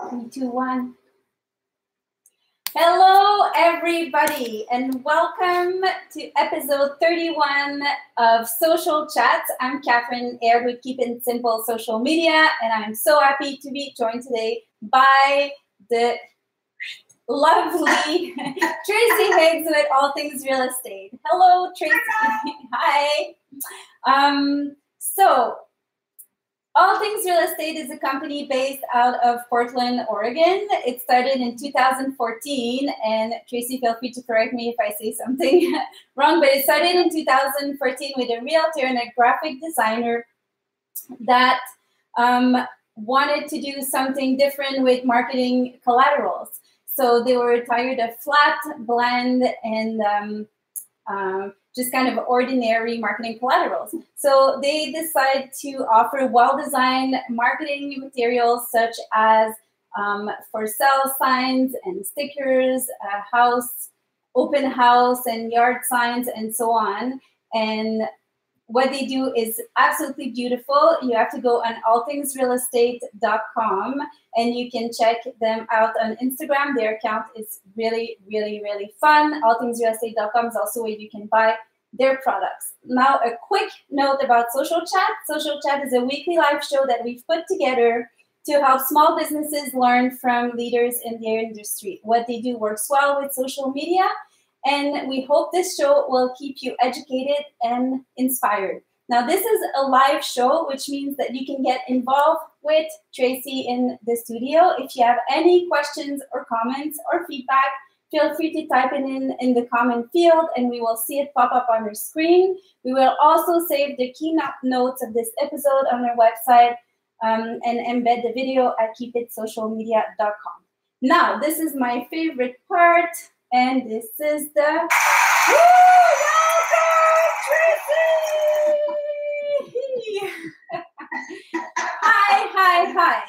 Three, two, one. Hello, everybody, and welcome to episode 31 of Social Chats. I'm Catherine Aird with Keep It Simple Social Media, and I'm so happy to be joined today by the lovely Tracy Higgs with All Things Real Estate. Hello, Tracy. Hi. All Things Real Estate is a company based out of Portland, Oregon. It started in 2014, and Tracy, feel free to correct me if I say something wrong, but it started in 2014 with a realtor and a graphic designer that wanted to do something different with marketing collaterals. So they were tired of flat, bland, and just kind of ordinary marketing collaterals. So they decided to offer well-designed marketing materials such as for sale signs and stickers, open house and yard signs, and so on. And what they do is absolutely beautiful. You have to go on allthingsrealestate.com and you can check them out on Instagram. Their account is really, really, really fun. Allthingsrealestate.com is also where you can buy their products. Now, a quick note about Social Chat. Social Chat is a weekly live show that we've put together to help small businesses learn from leaders in their industry. What they do works well with social media, and we hope this show will keep you educated and inspired. Now, this is a live show, which means that you can get involved with Tracy in the studio. If you have any questions or comments or feedback, feel free to type it in the comment field, and we will see it pop up on your screen. We will also save the keynote notes of this episode on our website and embed the video at keepitsocialmedia.com. Now, this is my favorite part, and this is the Tracy! Hi.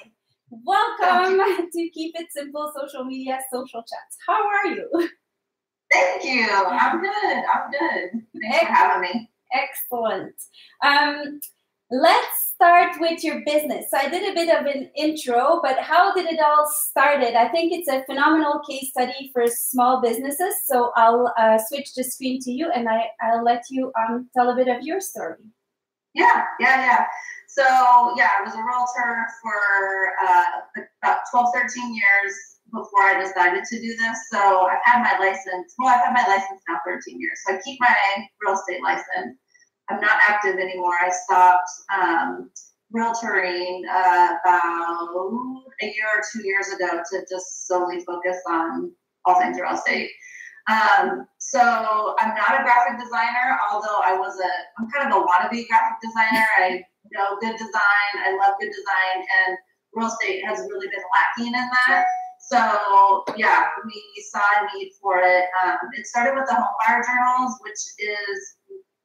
Welcome to Keep It Simple Social Media Social Chats. How are you? Thank you. I'm good. Thanks for having me. Excellent. Let's start with your business. So I did a bit of an intro, but how did it all started? I think it's a phenomenal case study for small businesses. So I'll switch the screen to you, and I'll let you tell a bit of your story. Yeah. So, I was a realtor for about 12, 13 years before I decided to do this. So I've had my license now 13 years. So I keep my real estate license. I'm not active anymore. I stopped realtoring about a year or 2 years ago to just solely focus on all things real estate. So I'm not a graphic designer, although I'm kind of a wannabe graphic designer. I know good design. I love good design, and real estate has really been lacking in that. So we saw a need for it. It started with the home buyer journals, which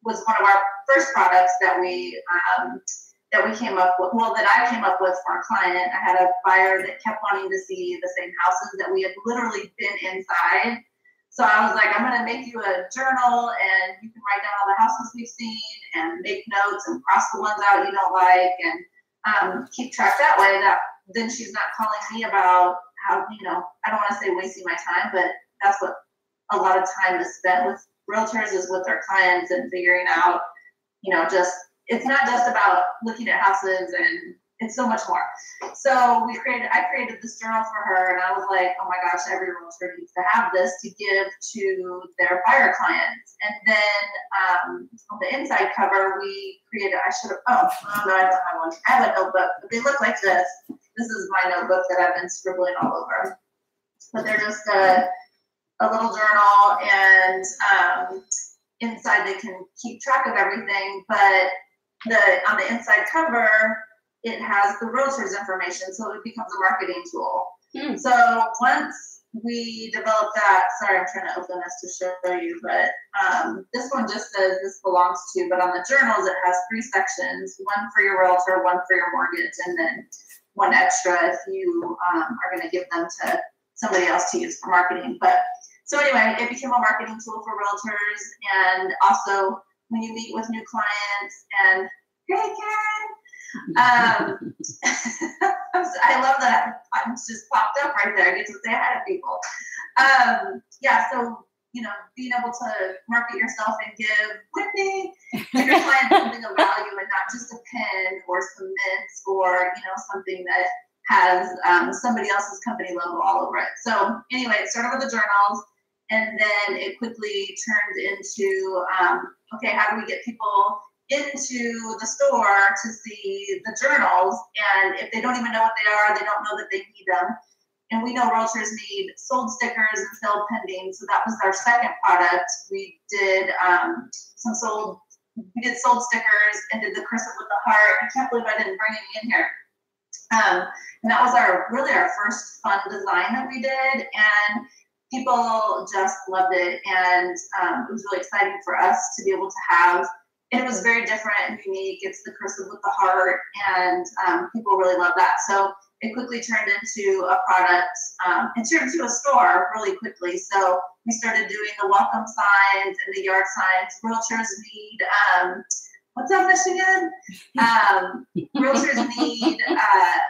was one of our first products that we came up with. Well, that I came up with for a client. I had a buyer that kept wanting to see the same houses that we had literally been inside. So I was like, I'm going to make you a journal, and you can write down all the houses we've seen and make notes and cross the ones out you don't like, and keep track that way. That then she's not calling me about how, I don't want to say wasting my time, but that's what a lot of time is spent with realtors, is with their clients and figuring out, it's not just about looking at houses, and it's so much more. So I created this journal for her, and I was like, oh my gosh, every realtor needs to have this to give to their buyer clients. And then on the inside cover, we created, I don't have one. I have a notebook, but they look like this. This is my notebook that I've been scribbling all over. But they're just a little journal, and inside they can keep track of everything. But on the inside cover, it has the realtor's information, so it becomes a marketing tool. So once we developed that, sorry, I'm trying to open this to show you, but this one just says this belongs to, but on the journals it has 3 sections, one for your realtor, one for your mortgage, and then one extra if you are going to give them to somebody else to use for marketing. But so anyway, it became a marketing tool for realtors, and also when you meet with new clients, and hey Karen, I love that buttons just popped up right there. I get to say hi to people. Yeah, so, you know, being able to market yourself and give your clients something of value and not just a pen or some mints or, you know, something that has somebody else's company logo all over it. So anyway, it started with the journals, and then it quickly turned into, okay, how do we get people into the store to see the journals? And if they don't even know what they are, they don't know that they need them. And we know realtors need sold stickers and sale pending. So that was our second product. We did sold stickers and did the crescent with the heart. I can't believe I didn't bring any in here. And that was really our first fun design that we did. And people just loved it. And it was really exciting for us to be able to have. And it was very different and unique. It's the crescent with the heart. And people really love that. So it quickly turned into a product. It turned into a store really quickly. So we started doing the welcome signs and the yard signs. Realtors need, what's that, Michigan? Realtors need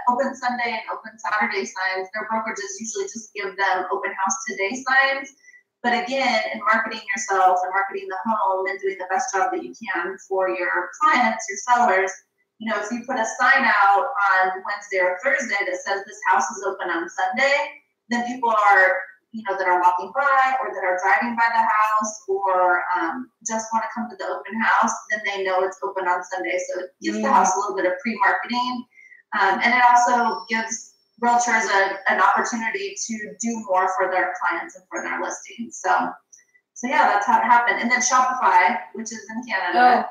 open Sunday and open Saturday signs. Their brokerages usually just give them open house today signs. But again, in marketing yourself and marketing the home and doing the best job that you can for your clients, your sellers, you know, if you put a sign out on Wednesday or Thursday that says this house is open on Sunday, then people are, you know, that are walking by or that are driving by the house or just want to come to the open house, then they know it's open on Sunday. So it gives the house a little bit of pre-marketing. And it also gives realtors an opportunity to do more for their clients and for their listings. So yeah, that's how it happened. And then Shopify, which is in Canada,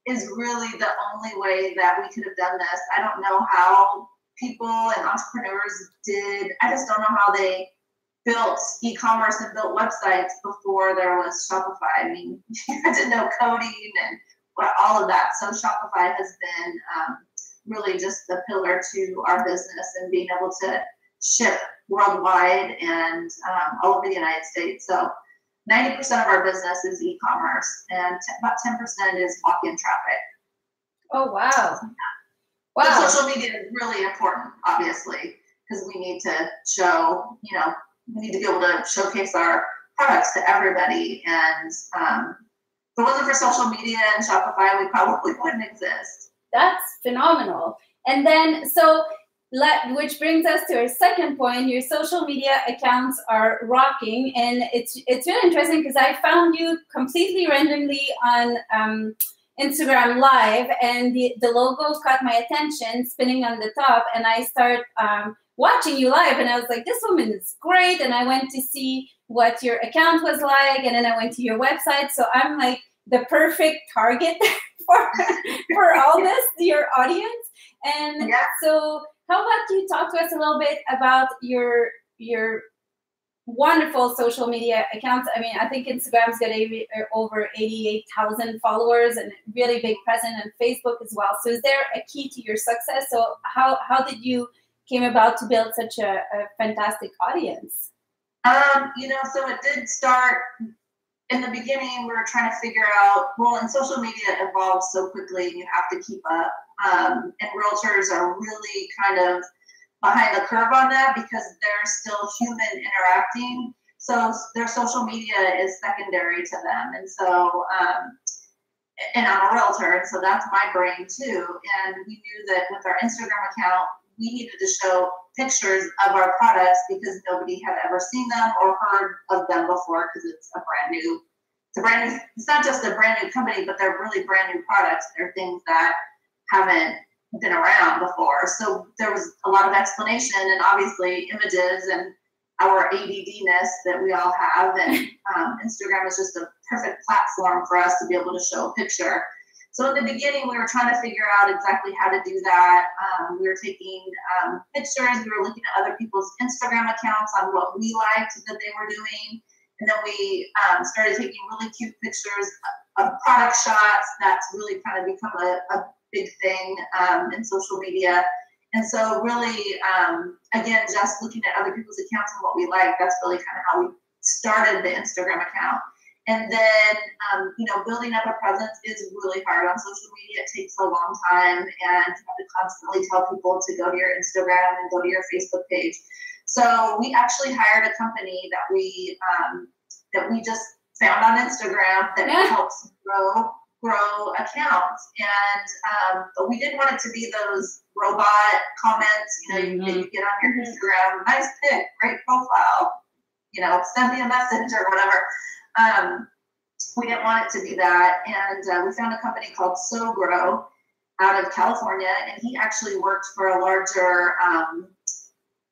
is really the only way that we could have done this. I don't know how people and entrepreneurs did. I just don't know how they built e-commerce and built websites before there was Shopify. I mean, you had to know coding and all of that. So Shopify has been really just the pillar to our business and being able to ship worldwide and all over the United States. So 90% of our business is e-commerce and about 10% is walk-in traffic. Oh, wow. Wow. So social media is really important, obviously, because we need to show, you know, we need to be able to showcase our products to everybody. And if it wasn't for social media and Shopify, we probably wouldn't exist. That's phenomenal. And then, which brings us to our second point. Your social media accounts are rocking, and it's really interesting because I found you completely randomly on Instagram Live, and the logo caught my attention, spinning on the top, and I start watching you live, and I was like, this woman is great. And I went to see what your account was like, and then I went to your website. So I'm like the perfect target for all this, your audience. And so how about you talk to us a little bit about your wonderful social media accounts? I mean, I think Instagram's got over 88,000 followers and really big presence on Facebook as well. So is there a key to your success? So how did you came about to build such a fantastic audience? You know, so it did start in the beginning. We were trying to figure out, well, and social media evolves so quickly, you have to keep up. And realtors are really kind of behind the curve on that because they're still human interacting. So their social media is secondary to them. And so, and I'm a realtor, so that's my brain too. And we knew that with our Instagram account, we needed to show pictures of our products because nobody had ever seen them or heard of them before because it's not just a brand new company, but they're really brand new products. They're things that haven't been around before. So there was a lot of explanation and obviously images and our ADD-ness that we all have. And Instagram is just a perfect platform for us to be able to show a picture. So in the beginning, we were trying to figure out exactly how to do that. We were taking pictures. We were looking at other people's Instagram accounts on what we liked that they were doing. And then we started taking really cute pictures of product shots. That's really kind of become a big thing in social media. And so really, again, just looking at other people's accounts and what we like, that's really kind of how we started the Instagram account. And then, building up a presence is really hard on social media. It takes a long time, and you have to constantly tell people to go to your Instagram and go to your Facebook page. So we actually hired a company that we just found on Instagram that helps grow accounts. And but we didn't want it to be those robot comments, that you get on your Instagram. Nice pic, great profile. Send me a message or whatever. We didn't want it to be that, and we found a company called SoGrow out of California, and he actually worked for a larger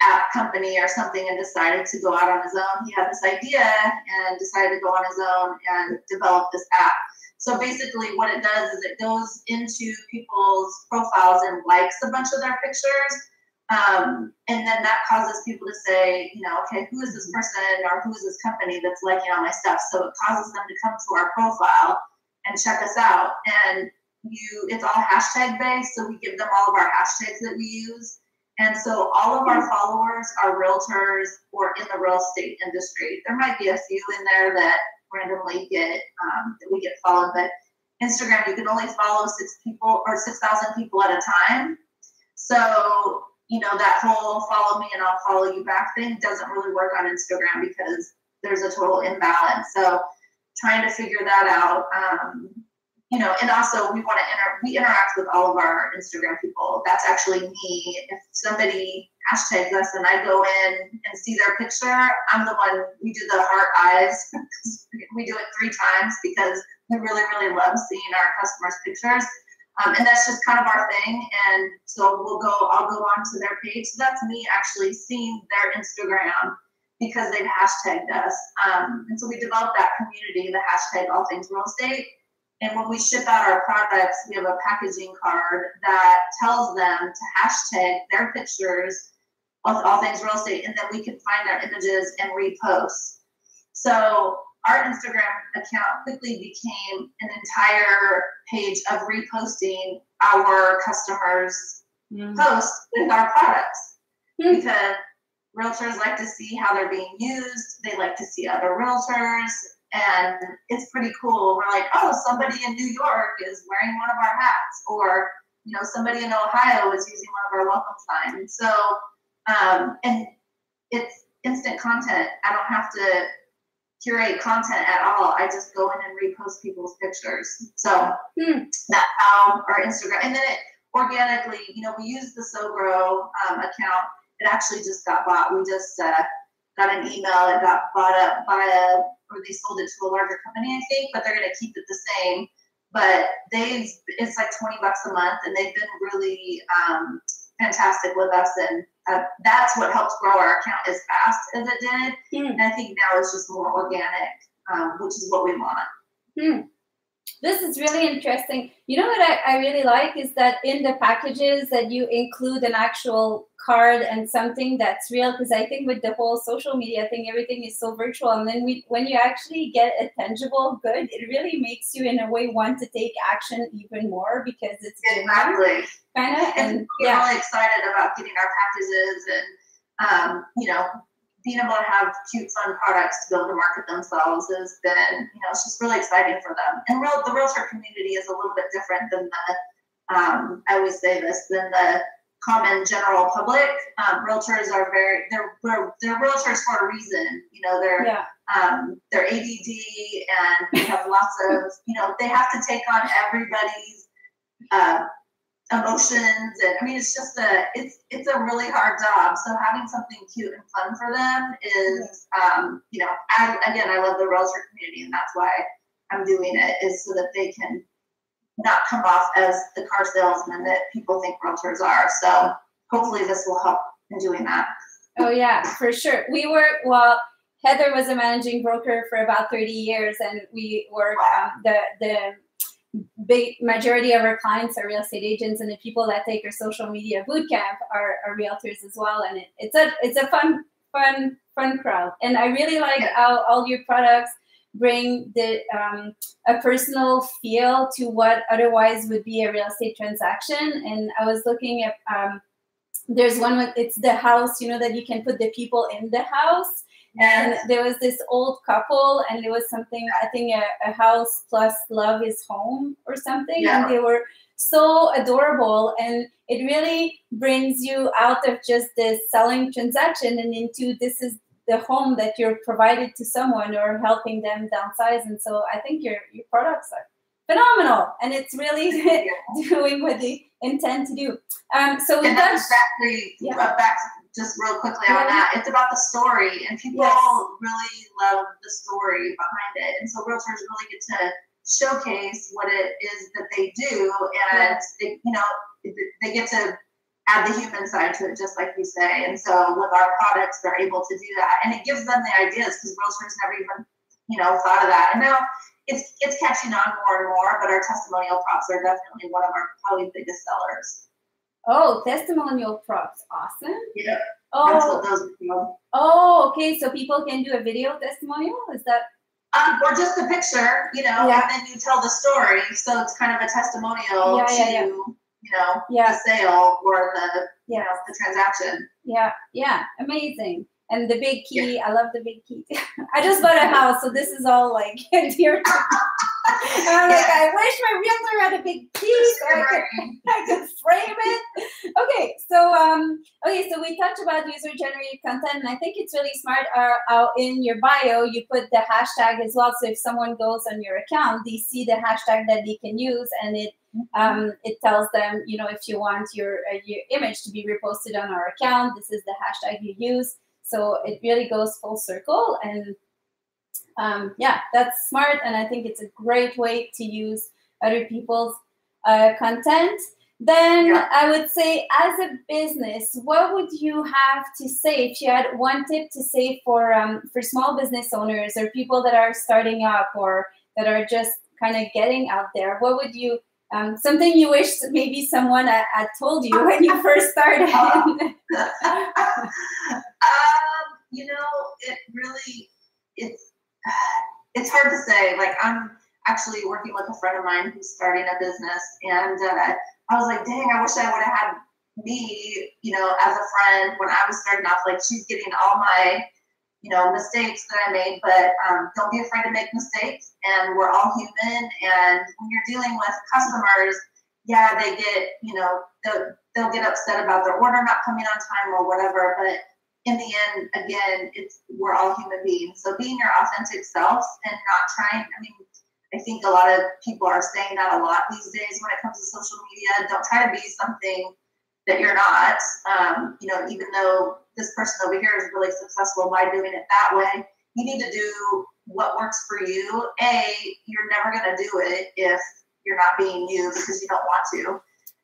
app company or something and decided to go out on his own. He had this idea and decided to go on his own and develop this app. So basically what it does is it goes into people's profiles and likes a bunch of their pictures. And then that causes people to say, okay, who is this person or who is this company that's liking all my stuff? So it causes them to come to our profile and check us out. And it's all hashtag based, so we give them all of our hashtags that we use. And so all of our followers are realtors or in the real estate industry. There might be a few in there that randomly that we get followed, but Instagram, you can only follow 6,000 people at a time. So that whole follow me and I'll follow you back thing doesn't really work on Instagram because there's a total imbalance. So trying to figure that out, and also we want to we interact with all of our Instagram people. That's actually me. If somebody hashtags us and I go in and see their picture, I'm the one, we do the heart eyes. We do it 3 times because we really, really love seeing our customers' pictures. And that's just kind of our thing. And so I'll go on to their page. So that's me actually seeing their Instagram because they've hashtagged us. And so we developed that community, the hashtag All Things Real Estate. And when we ship out our products, we have a packaging card that tells them to hashtag their pictures of All Things Real Estate, and then we can find their images and repost. So our Instagram account quickly became an entire page of reposting our customers' posts with our products because realtors like to see how they're being used. They like to see other realtors, and it's pretty cool. We're like, oh, somebody in New York is wearing one of our hats, or somebody in Ohio is using one of our welcome signs. So, and it's instant content. I don't have to curate content at all. I just go in and repost people's pictures. So that's how our Instagram, and then it organically, we use the SoGrow account. It actually just got bought. We just got an email. It got bought up by or they sold it to a larger company, I think, but they're going to keep it the same. But it's like $20 a month, and they've been really fantastic with us, and that's what helped grow our account as fast as it did. And I think now it's just more organic, which is what we want. This is really interesting. You know what I really like is that in the packages that you include an actual card and something that's real, because I think with the whole social media thing, everything is so virtual. And then when you actually get a tangible good, it really makes you in a way want to take action even more because it's exactly kind of. And we're really excited about getting our packages and being able to have cute, fun products to be able to market themselves has been, it's just really exciting for them. And the realtor community is a little bit different than I always say this, than the common general public. Realtors are they're realtors for a reason. They're ADD and they have lots of, they have to take on everybody's emotions, and I mean it's a really hard job. So having something cute and fun for them is I love the realtor community, and that's why I'm doing it, is so that they can not come off as the car salesman that people think realtors are. So hopefully this will help in doing that. Oh yeah, for sure. Heather was a managing broker for about 30 years, and we work the big majority of our clients are real estate agents, and the people that take our social media boot camp are realtors as well. And it's a fun crowd. And I really like how all your products bring a personal feel to what otherwise would be a real estate transaction. And I was looking at there's one it's the house, that you can put the people in the house. And there was this old couple, and it was something, I think, a house plus love is home or something. Yeah. And they were so adorable. And it really brings you out of just this selling transaction and into this is the home that you're provided to someone or helping them downsize. And so I think your products are phenomenal, and it's really doing what they intend to do. So we got exactly back just real quickly on that. It's about the story, and people really love the story behind it. And so realtors really get to showcase what it is that they do, and they, you know, they get to add the human side to it, just like we say. And so with our products, they're able to do that, and it gives them the ideas because realtors never even, you know, thought of that. And now it's catching on more and more. But our testimonial props are definitely one of our probably biggest sellers. Oh, testimonial props, awesome. Yeah. Oh, that's what those are. Oh, okay. So people can do a video testimonial? Is that? Or just a picture, you know, and then you tell the story. So it's kind of a testimonial to, you know, the sale or the, you know, the transaction. Yeah. Amazing. And the big key, I love the big key. I just bought a house, so this is all like dear to me. I'm like, I wish my realtor had a big key so I could frame it. Okay, so we talked about user-generated content, and I think it's really smart. In your bio, you put the hashtag as well. So if someone goes on your account, they see the hashtag that they can use, and it tells them, you know, if you want your image to be reposted on our account, this is the hashtag you use. So it really goes full circle, and that's smart. And I think it's a great way to use other people's content. Then I would say, as a business, what would you have to say if you had one tip to say for small business owners or people that are starting up or that are just kind of getting out there? What would you something you wish maybe someone had told you when you first started? You know, it really, it's hard to say. Like, I'm actually working with a friend of mine who's starting a business, and I was like, dang, I wish I would have had me, you know, as a friend when I was starting off. Like, she's getting all my, you know, mistakes that I made, but don't be afraid to make mistakes, and we're all human. And when you're dealing with customers, they get, you know, they'll get upset about their order not coming on time or whatever, but in the end, again, we're all human beings. So being your authentic self and not trying, I mean, I think a lot of people are saying that a lot these days when it comes to social media. Don't try to be something that you're not. You know, even though this person over here is really successful by doing it that way, you need to do what works for you. You're never going to do it if you're not being you because you don't want to.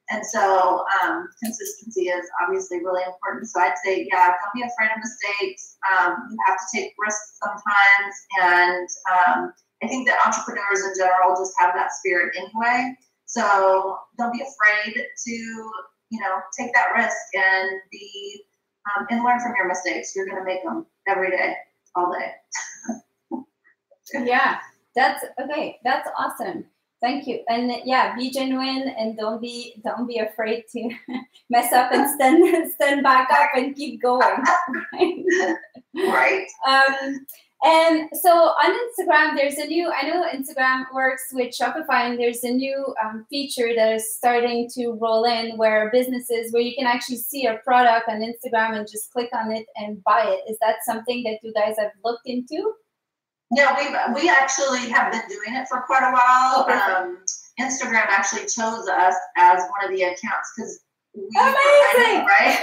And so consistency is obviously really important. So I'd say, don't be afraid of mistakes. You have to take risks sometimes. And I think that entrepreneurs in general just have that spirit anyway. So don't be afraid to, you know, take that risk and and learn from your mistakes. You're going to make them every day, all day. That's okay. That's awesome. Thank you. And be genuine and don't be afraid to mess up and stand back up and keep going. Right. And so on Instagram, there's a new, I know Instagram works with Shopify, and there's a new feature that is starting to roll in where you can actually see a product on Instagram and just click on it and buy it. Is that something that you guys have looked into? Yeah, we actually have been doing it for quite a while. Instagram actually chose us as one of the accounts because amazing, right?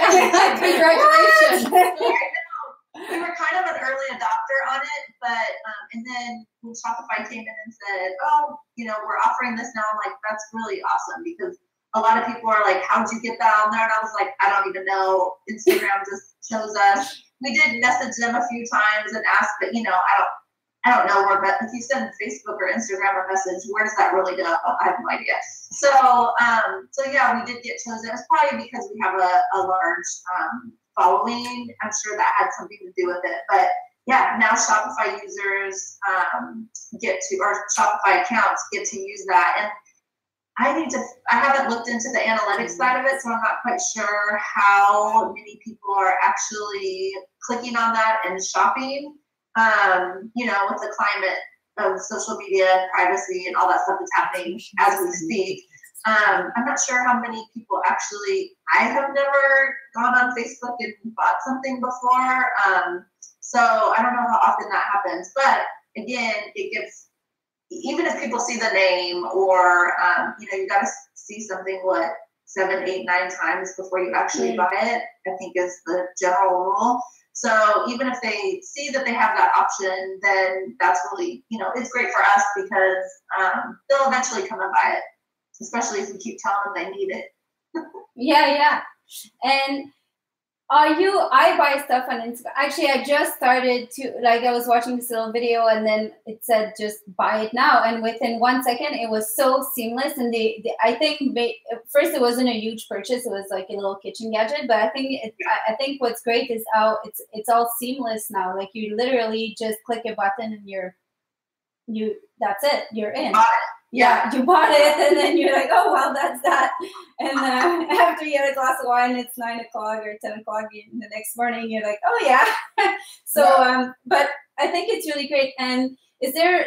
Congratulations! We were kind of an early adopter on it, but and then when Shopify came in and said, "Oh, you know, we're offering this now," I'm like, "That's really awesome," because a lot of people are like, "How'd you get that on there?" And I was like, "I don't even know. Instagram just chose us." We did message them a few times and ask, but you know, I don't know where, but if you send Facebook or Instagram a message, where does that really go? I have no idea. So, we did get chosen. It was probably because we have a large following. I'm sure that had something to do with it. But now Shopify users or Shopify accounts get to use that. And I haven't looked into the analytics side of it, so I'm not quite sure how many people are actually clicking on that and shopping. you know, with the climate of social media, privacy, and all that stuff that's happening as we speak. I'm not sure how many people actually, I have never gone on Facebook and bought something before. So I don't know how often that happens, but again, it gives, even if people see the name or, you know, you got to see something, 7, 8, 9 times before you actually buy it, I think is the general rule. So even if they see that they have that option, then that's really, you know, it's great for us because they'll eventually come and buy it, especially if we keep telling them they need it. Yeah. And I buy stuff on Instagram. Actually, I just started to, like, I was watching this little video and then it said, just buy it now. And within 1 second, it was so seamless. And I think first it wasn't a huge purchase. It was like a little kitchen gadget, but I think what's great is how it's all seamless now. Like you literally just click a button and that's it. You're in. Yeah, you bought it, and then you're like, oh, well, that's that. And after you had a glass of wine, it's 9 o'clock or 10 o'clock in the next morning, you're like, oh, yeah. So, but I think it's really great. And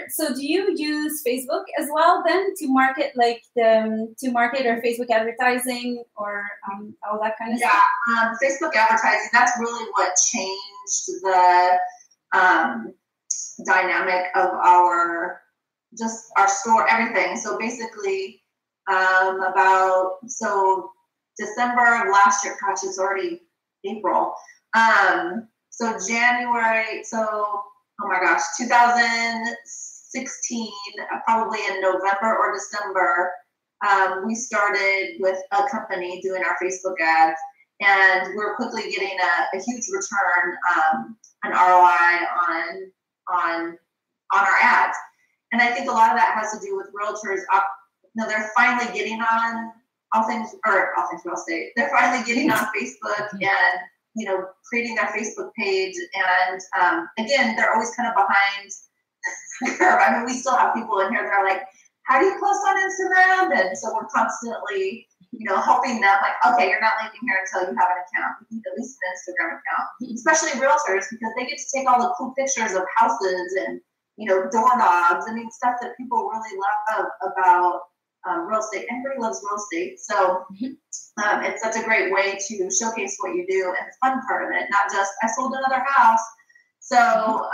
so do you use Facebook as well then to market, or Facebook advertising or all that kind of stuff? Yeah, Facebook advertising, that's really what changed the dynamic of our store, everything. So basically, December of last year, gosh, it's already April. So January, oh my gosh, 2016, probably in November or December, we started with a company doing our Facebook ads, and we're quickly getting a huge return, an ROI on our ads. And I think a lot of that has to do with realtors. They're finally getting on all things real estate. They're finally getting on Facebook and, you know, creating their Facebook page. And again, they're always kind of behind the curve. I mean, we still have people in here that are like, how do you post on Instagram? And so we're constantly, you know, helping them, like, okay, you're not leaving here until you have an account. You need at least an Instagram account, especially realtors, because they get to take all the cool pictures of houses and, you know, doorknobs. I mean, stuff that people really love about real estate. Everybody loves real estate. So it's such a great way to showcase what you do and the fun part of it, not just, I sold another house. So,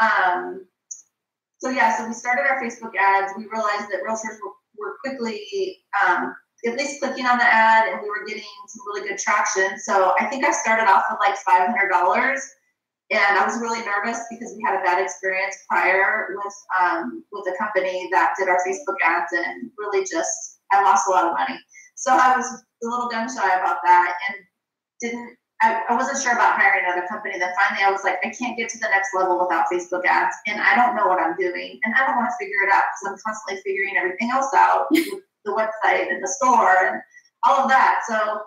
so we started our Facebook ads. We realized that realtors were quickly at least clicking on the ad, and we were getting some really good traction. So I think I started off with like $500. And I was really nervous because we had a bad experience prior with a company that did our Facebook ads, and really I lost a lot of money. So I was a little gun shy about that, and I wasn't sure about hiring another company. Then finally I was like, I can't get to the next level without Facebook ads, and I don't know what I'm doing, and I don't want to figure it out because I'm constantly figuring everything else out with the website and the store and all of that. So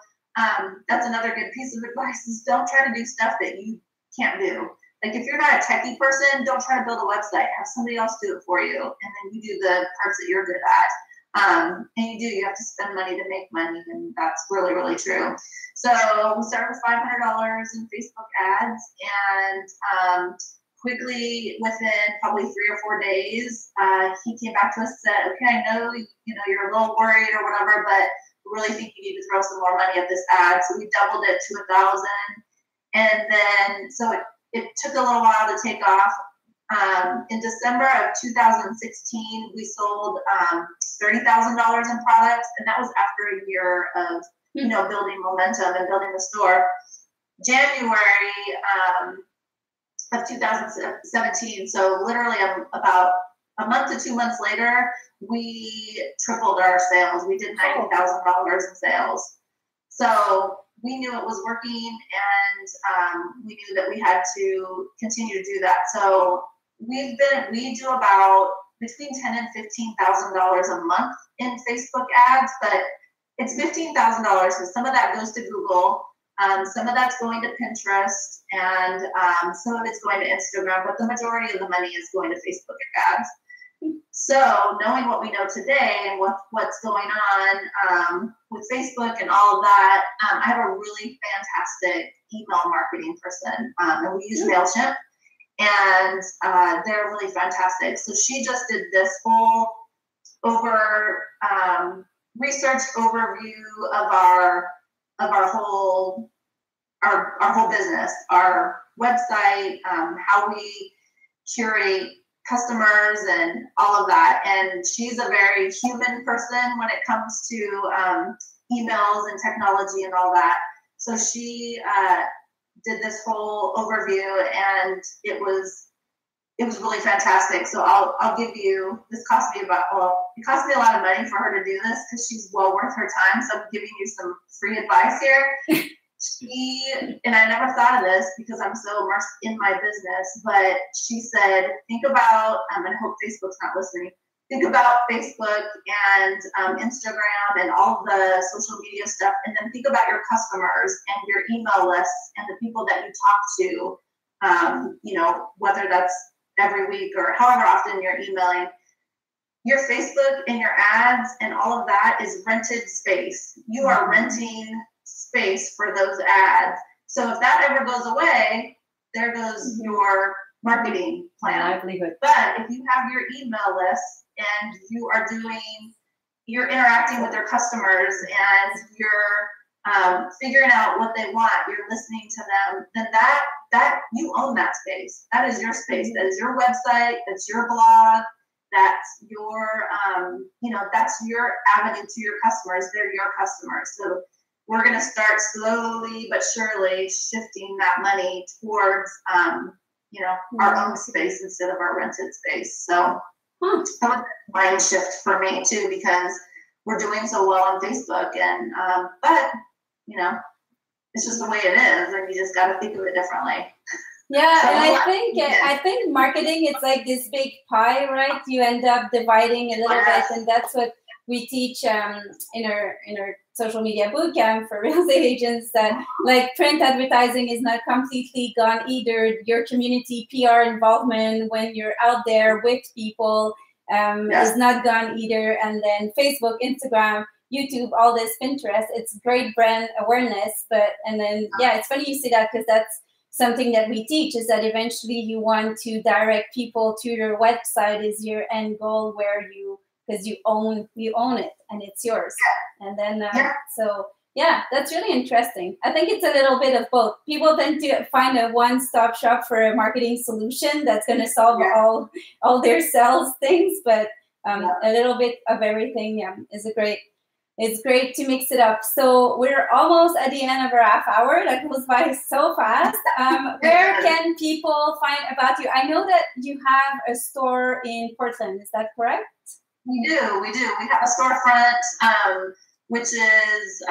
that's another good piece of advice, is don't try to do stuff that you can't do. Like if you're not a techie person, don't try to build a website. Have somebody else do it for you, and then you do the parts that you're good at. And you have to spend money to make money, and that's really, really true. So we started with $500 in Facebook ads, and quickly, within probably 3 or 4 days, he came back to us and said, okay, I know you're a little worried or whatever, but we really think you need to throw some more money at this ad. So we doubled it to $1,000. And then, so it took a little while to take off. In December of 2016, we sold $30,000 in products, and that was after a year of, building momentum and building the store. January of 2017, so literally about a month to 2 months later, we tripled our sales. We did $90,000 in sales. So we knew it was working, and we knew that we had to continue to do that. So we do about between $10,000 and $15,000 a month in Facebook ads, but it's $15,000 because some of that goes to Google, some of that's going to Pinterest, and some of it's going to Instagram, but the majority of the money is going to Facebook ads. So knowing what we know today and what's going on with Facebook and all of that, I have a really fantastic email marketing person, and we use MailChimp. and they're really fantastic. So she just did this whole research overview of our whole business, our website, how we curate customers and all of that. And she's a very human person when it comes to emails and technology and all that. So she did this whole overview, and it was really fantastic. So I'll give you, it cost me a lot of money for her to do this because she's well worth her time. So I'm giving you some free advice here. And I never thought of this because I'm so immersed in my business, but she said, think about, and I hope Facebook's not listening, think about Facebook and Instagram and all the social media stuff, and then think about your customers and your email lists and the people that you talk to, whether that's every week or however often you're emailing. Your Facebook and your ads and all of that is rented space. You are renting space for those ads. So if that ever goes away, there goes your marketing plan. Livelihood. But if you have your email list and you're interacting with your customers and you're figuring out what they want, you're listening to them, then that you own that space. That is your space. That is your website. That's your blog. That's your, that's your avenue to your customers. They're your customers. So we're going to start slowly but surely shifting that money towards, our own space instead of our rented space. So that was a mind shift for me too, because we're doing so well on Facebook, and but it's just the way it is, and you just got to think of it differently. Yeah, so and I think marketing, it's like this big pie, right? You end up dividing a little bit, and that's what we teach in our social media bootcamp for real estate agents, that like print advertising is not completely gone either. Your community PR involvement when you're out there with people is not gone either. And then Facebook, Instagram, YouTube, all this, Pinterest, it's great brand awareness. It's funny you say that, because that's something that we teach, is that eventually you want to direct people to your website is your end goal, where because you own it and it's yours. And then that's really interesting. I think it's a little bit of both. People tend to find a one-stop shop for a marketing solution that's going to solve all their sales things, but a little bit of everything it's great to mix it up. So we're almost at the end of our half hour. That goes by so fast. Where can people find about you? I know that you have a store in Portland. Is that correct? We do. We have a storefront, which is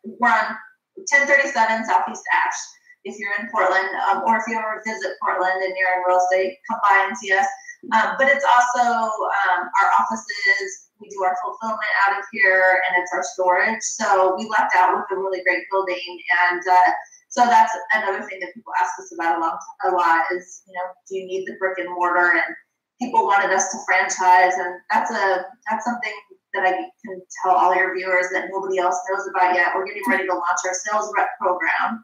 we're on 1037 Southeast Ash. If you're in Portland, or if you ever visit Portland and you're in real estate, come by and see us. But it's also our offices. We do our fulfillment out of here, and it's our storage. So we lucked out with a really great building, and so that's another thing that people ask us about a lot is, do you need the brick and mortar? And people wanted us to franchise, and that's something that I can tell all your viewers that nobody else knows about yet. We're getting ready to launch our sales rep program.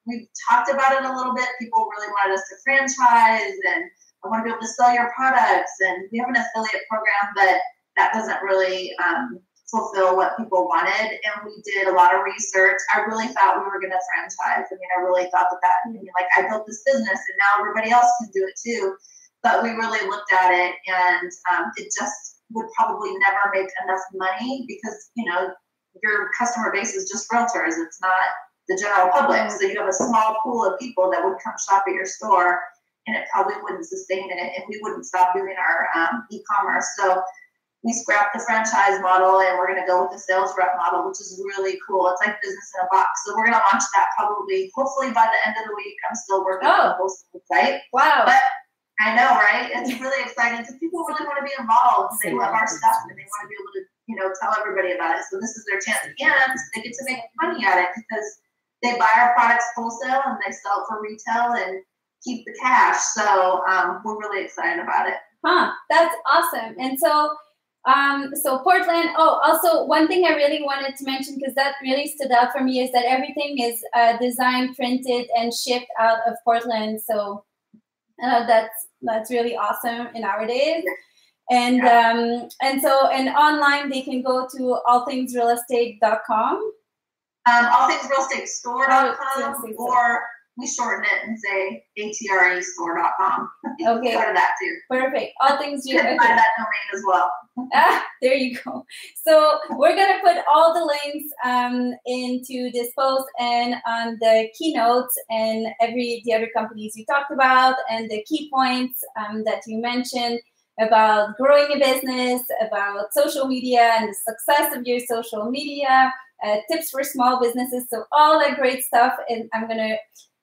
We've talked about it a little bit. People really wanted us to franchise, and I want to be able to sell your products, and we have an affiliate program, but that doesn't really fulfill what people wanted. And we did a lot of research. I really thought we were going to franchise. I mean, I really thought that I built this business and now everybody else can do it too. But we really looked at it, and it just would probably never make enough money because, your customer base is just realtors. It's not the general public. So you have a small pool of people that would come shop at your store, and it probably wouldn't sustain it, and we wouldn't stop doing our e-commerce. So we scrapped the franchise model, and we're going to go with the sales rep model, which is really cool. It's like business in a box. So we're going to launch that hopefully by the end of the week. I'm still working on the whole site. Wow. But I know, right? It's really exciting because people really want to be involved. They love our stuff, and they want to be able to, tell everybody about it. So this is their chance, and they get to make money at it because they buy our products wholesale and they sell it for retail and keep the cash. So we're really excited about it. That's awesome. And so So Portland. Oh, also one thing I really wanted to mention, because that really stood out for me, is that everything is designed, printed, and shipped out of Portland. So that's really awesome in our days. And and online they can go to allthingsrealestate.com. Allthingsrealestatestore.com, or we shorten it and say ATREstore.com. Okay. Go to that too. Perfect. All things you can find that domain as well. There you go. So we're gonna put all the links into this post and on the keynotes and the other companies you talked about and the key points that you mentioned about growing a business, about social media and the success of your social media, tips for small businesses. So all that great stuff, and I'm gonna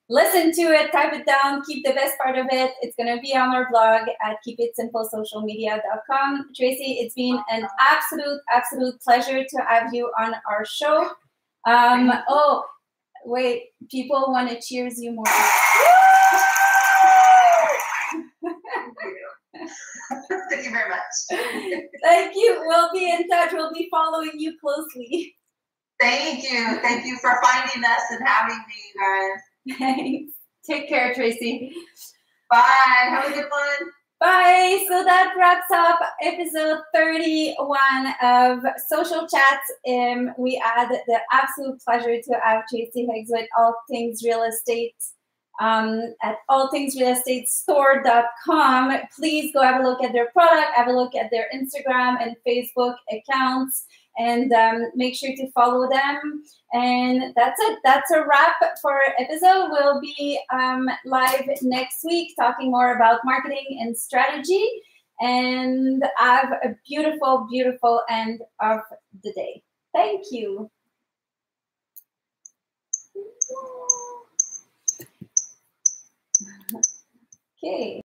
listen to it, type it down, keep the best part of it. It's going to be on our blog at keepitsimplesocialmedia.com. Tracy, it's been an absolute pleasure to have you on our show. Oh, wait, people want to cheers you more. Thank you very much. Thank you. We'll be in touch. We'll be following you closely. Thank you. Thank you for finding us and having me, you guys. Thanks. Take care, Tracy. Bye. Have a good one. Bye. So that wraps up episode 31 of Social Chats. We had the absolute pleasure to have Tracy Higgs with All Things Real Estate at allthingsrealestatestore.com. Please go have a look at their product, have a look at their Instagram and Facebook accounts, and make sure to follow them. And that's it. That's a wrap for our episode. We'll be live next week talking more about marketing and strategy. And have a beautiful, beautiful end of the day. Thank you. Okay.